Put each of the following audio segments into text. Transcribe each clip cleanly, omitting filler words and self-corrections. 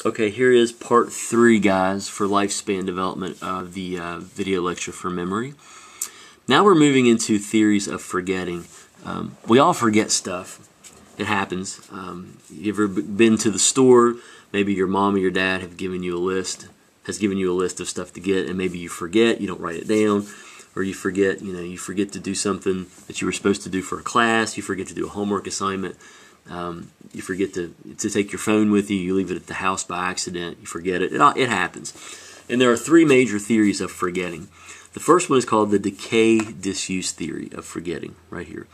Okay, here is part 3, guys, for lifespan development of the video lecture for memory. Now we're moving into theories of forgetting. We all forget stuff. It happens. You ever been to the store? Maybe your mom or your dad has given you a list of stuff to get, and maybe you forget, you don't write it down, or you forget, you forget to do something that you were supposed to do for a class, you forget to do a homework assignment. You forget to take your phone with you, you leave it at the house by accident, you forget it. It happens. And there are 3 major theories of forgetting. The first one is called the decay-disuse theory of forgetting, right here.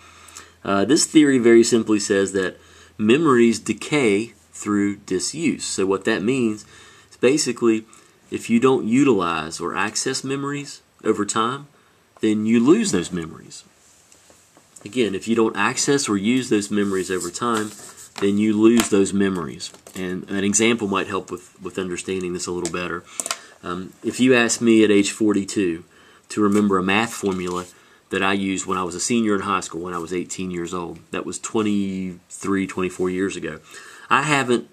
This theory very simply says that memories decay through disuse. So what that means is basically if you don't utilize or access memories over time, then you lose those memories. Again, if you don't access or use those memories over time, then you lose those memories. And an example might help with understanding this a little better. If you ask me at age 42 to remember a math formula that I used when I was a senior in high school, when I was 18 years old, that was 23, 24 years ago, I haven't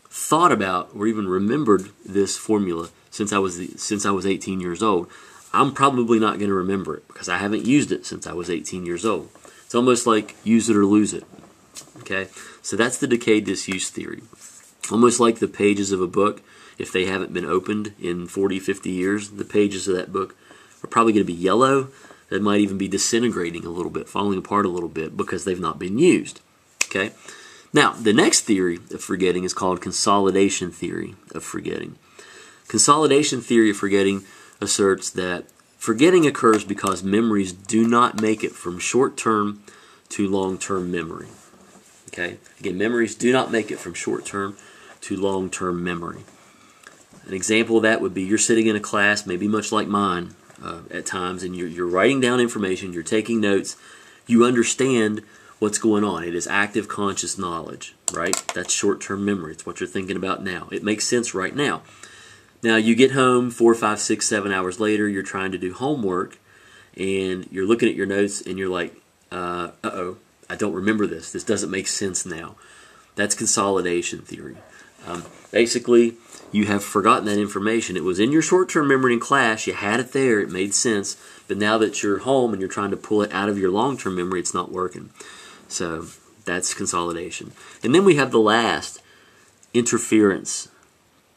thought about or even remembered this formula since I was 18 years old. I'm probably not going to remember it because I haven't used it since I was 18 years old. It's almost like use it or lose it. Okay, so that's the decay-disuse theory. Almost like the pages of a book, if they haven't been opened in 40, 50 years, the pages of that book are probably going to be yellow. They might even be disintegrating a little bit, falling apart a little bit because they've not been used. Okay, now the next theory of forgetting is called consolidation theory of forgetting. Consolidation theory of forgetting asserts that forgetting occurs because memories do not make it from short-term to long-term memory. Okay? Again, memories do not make it from short-term to long-term memory. An example of that would be you're sitting in a class, maybe much like mine at times, and you're writing down information, you're taking notes, you understand what's going on. It is active conscious knowledge, right? That's short-term memory. It's what you're thinking about now. It makes sense right now. Now you get home 4, 5, 6, 7 hours later, you're trying to do homework, and you're looking at your notes, and you're like, uh-oh, I don't remember this. This doesn't make sense now. That's consolidation theory. Basically, you have forgotten that information. It was in your short-term memory in class, you had it there, it made sense, but now that you're home and you're trying to pull it out of your long-term memory, it's not working. So that's consolidation. And then we have the last, interference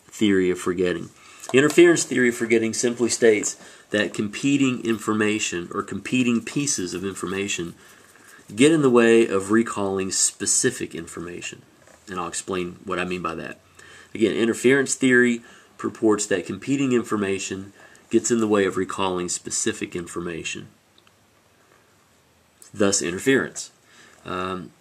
theory of forgetting. Interference theory of forgetting simply states that competing information or competing pieces of information get in the way of recalling specific information. And I'll explain what I mean by that. Again, interference theory purports that competing information gets in the way of recalling specific information. Thus, interference. An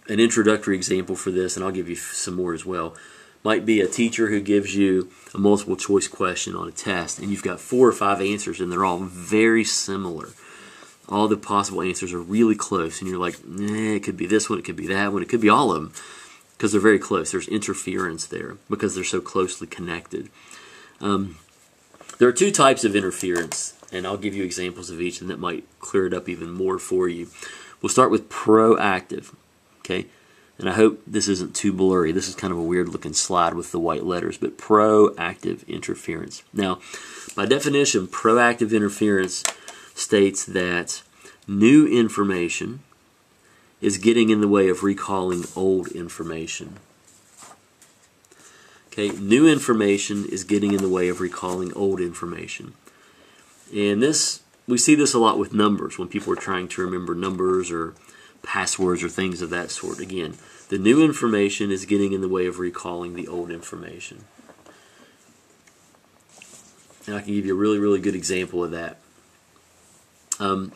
introductory example for this, and I'll give you some more as well, might be a teacher who gives you a multiple choice question on a test, and you've got 4 or 5 answers, and they're all very similar. All the possible answers are really close, and you're like, it could be this one, it could be that one, it could be all of them, because they're very close. There's interference there, because they're so closely connected. There are 2 types of interference, and I'll give you examples of each, and that might clear it up even more for you. We'll start with proactive, okay? And I hope this isn't too blurry. This is kind of a weird looking slide with the white letters, but proactive interference. Now, by definition, proactive interference states that new information is getting in the way of recalling old information. Okay, new information is getting in the way of recalling old information. And this, we see this a lot with numbers, when people are trying to remember numbers or passwords or things of that sort. Again, the new information is getting in the way of recalling the old information. And I can give you a really, really good example of that. How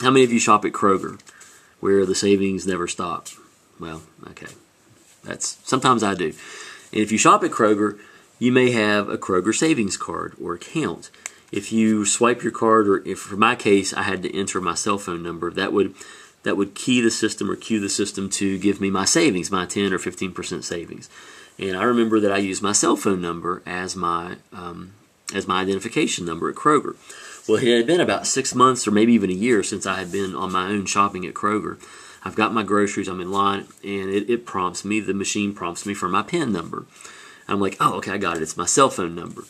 many of you shop at Kroger, where the savings never stop? Well, okay. Sometimes I do. And if you shop at Kroger, you may have a Kroger savings card or account. If you swipe your card, or if for my case I had to enter my cell phone number, that would key the system or cue the system to give me my savings, my 10 or 15% savings. And I remember that I used my cell phone number as my identification number at Kroger. Well, it had been about 6 months or maybe even a year since I had been on my own shopping at Kroger. I've got my groceries, I'm in line, and it prompts me, the machine prompts me for my PIN number. I'm like, oh, okay, I got it. It's my cell phone number.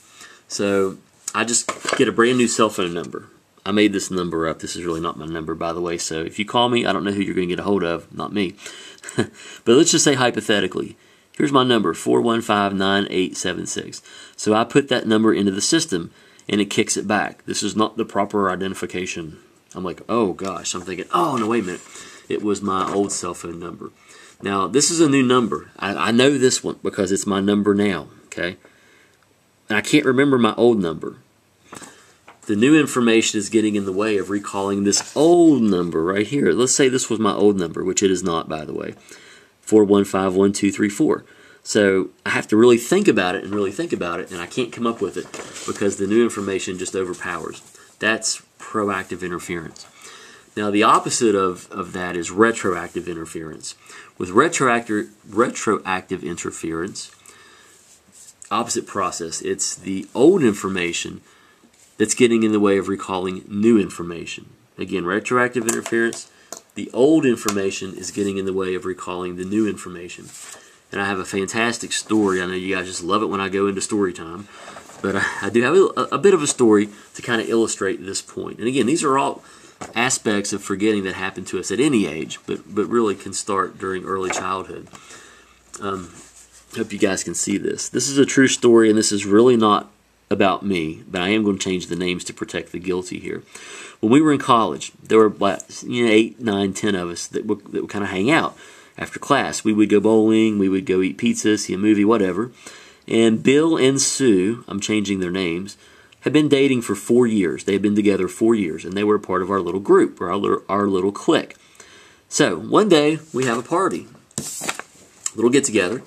So I just get a brand new cell phone number. I made this number up. This is really not my number, by the way. So if you call me, I don't know who you're going to get a hold of. Not me. But let's just say hypothetically. Here's my number, 415-9876. So I put that number into the system, and it kicks it back. This is not the proper identification. I'm like, oh gosh. I'm thinking, oh, no, wait a minute. It was my old cell phone number. Now, this is a new number. I know this one because it's my number now, okay? And I can't remember my old number. The new information is getting in the way of recalling this old number right here. Let's say this was my old number, which it is not, by the way. 415-1234. So I have to really think about it, and I can't come up with it because the new information just overpowers. That's proactive interference. Now, the opposite of that is retroactive interference. With retroactive interference, opposite process. It's the old information that's getting in the way of recalling new information. Again, retroactive interference, the old information is getting in the way of recalling the new information. And I have a fantastic story. I know you guys just love it when I go into story time. But I do have a bit of a story to kind of illustrate this point. And again, these are all aspects of forgetting that happen to us at any age, but really can start during early childhood. Hope you guys can see this. This is a true story, and this is really not about me, but I am going to change the names to protect the guilty here. When we were in college, there were 8, 9, 10 of us that would kind of hang out after class. We would go bowling, we would go eat pizza, see a movie, whatever. And Bill and Sue, I'm changing their names, had been dating for 4 years. They had been together 4 years, and they were a part of our little group, or our little clique. So one day, we have a party, little get-together,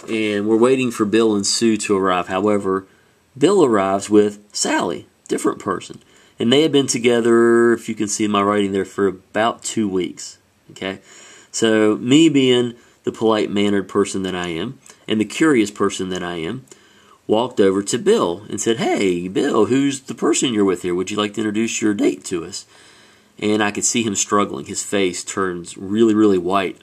and we're waiting for Bill and Sue to arrive. However, Bill arrives with Sally, different person. And they had been together, if you can see my writing there, for about 2 weeks. Okay? So me being the polite-mannered person that I am, and the curious person that I am, walked over to Bill and said, "Hey, Bill, who's the person you're with here? Would you like to introduce your date to us?" And I could see him struggling. His face turns really, really white.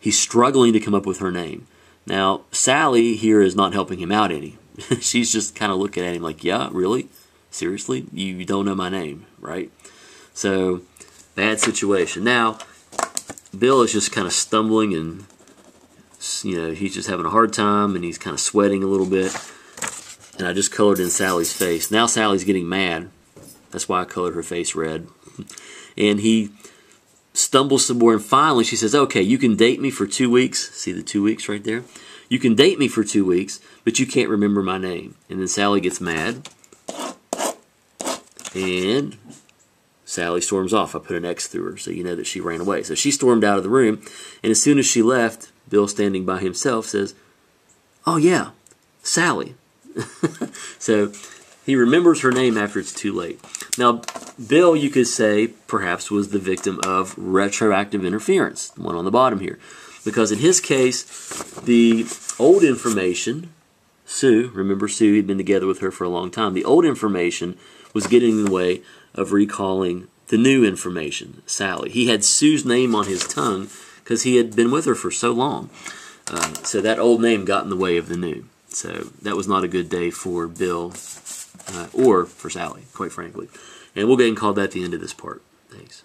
He's struggling to come up with her name. Now, Sally here is not helping him out any. She's just kind of looking at him like, yeah, really? Seriously? You don't know my name, right? So, bad situation. Now, Bill is just kind of stumbling and, he's just having a hard time and he's kind of sweating a little bit. And I just colored in Sally's face. Now Sally's getting mad. That's why I colored her face red. And he stumbles some more, and finally she says, "Okay, you can date me for 2 weeks." See the 2 weeks right there? "You can date me for 2 weeks, but you can't remember my name." And then Sally gets mad. And Sally storms off. I put an X through her so you know that she ran away. So she stormed out of the room, and as soon as she left, Bill, standing by himself, says, "Oh yeah, Sally." So he remembers her name after it's too late. Now, Bill, you could say, perhaps was the victim of retroactive interference, the one on the bottom here. Because in his case, the old information, Sue, remember Sue, he'd been together with her for a long time. The old information was getting in the way of recalling the new information, Sally. He had Sue's name on his tongue because he had been with her for so long. So that old name got in the way of the new. So that was not a good day for Bill or for Sally, quite frankly. And we'll go ahead and call that the end of this part. Thanks.